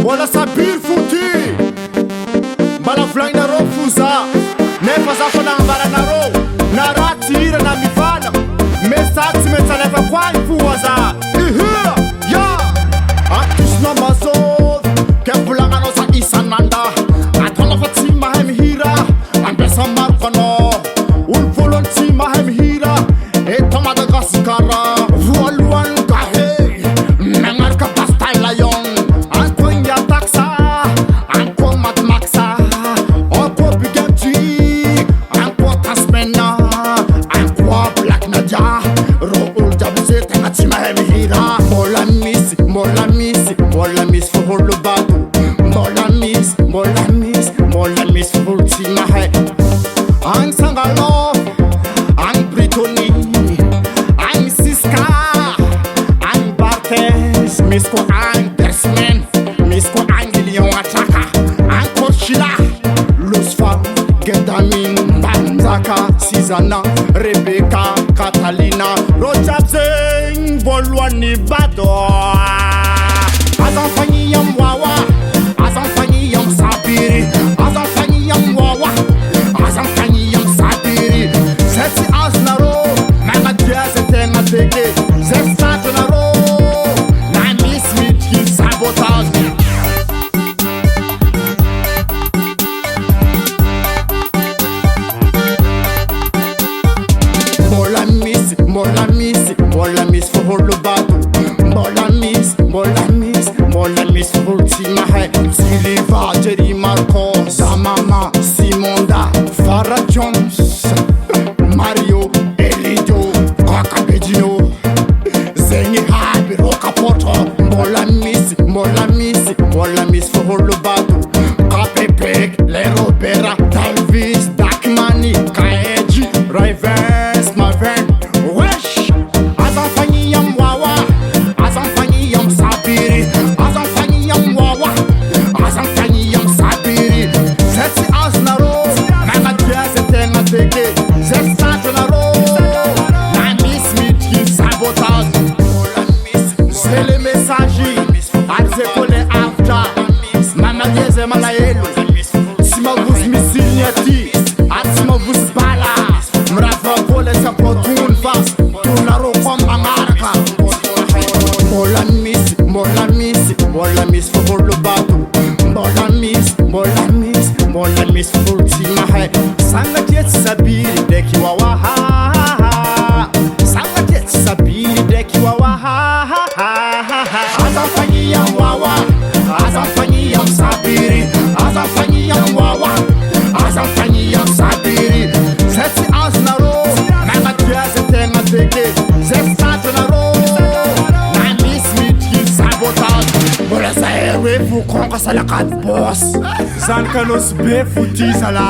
Mbola sabiry foty mbala volagnareo foza nefa za fa nambaranareo na raha tsy hira na mivana mesaky tsy maintsy alefako any foa za ihira ya atisina mazôvy ke volagnagnao za isan'andra ataonao fa tsy mahay mihira ampiasa maroko anao olo voalohany tsy mahay mihira eto Madagasikara voalohany kahe magnaraka Bastyle Lion anko Yataksa anko Matmaksa anko Big MG anko Tasmena anko Black Nadia ro olo jiaby zay tegna tsy mahay mihira mbola misy foholo bato mbola misy foholo tsy mahay agny Sangalô agny Brittany agny Siska agny Barthez misy ko agny Persmen misy ko agny Lion Atraka agny Korchila Losfa Gedamin Mbanjaka Sizana Rebecca Catalina ro jiaby zegny voalohany bato azan fagny am wawa azan fagny am sabiry azan fagny am wawa azan fagny am sabiry zay tsy azonarô magnadia zay tegna beke zay satonarô na misy midriky sabotage mbola misy foholo bato mbola misy foholo tsy mahay Siliva Jerry Marcos Damama Simonda Farah Jones Mario Elidio Kakabedino zegny aby ro kapoto mbola misy foholo bato Kapepek Le Robera Talvis Dakmani Kaeji Rivers Maven wesh azan fagny am wawa azan fagny am sabiry azan fagny am wawa azan fagny am sabiry zay tsy azonarô magnadia zay tegna beke zay satonarô na misy midriky sabotage zay le message ary zay koa le avitra magnadia zay malahelo tsy mavozy misiliny aty ary tsy mavozy bala mirava koa le sapotony fasy tonarô koa magnaraka mbola misy foholo bato mbola misy foholo tsy mahay sangatria tsy sabiry ndraiky wawaha sangatria tsy sabiry ndraiky wawaha azan fagny am wawa azan fagny am sabiry azan fagny am wawa azan fagny am sabiry zay tsy azonarô magnadia zay tegna beke zay satonarô na misy midriky sabotage mbola zay hoe vokonka salakady bos zany kanosy be foty zala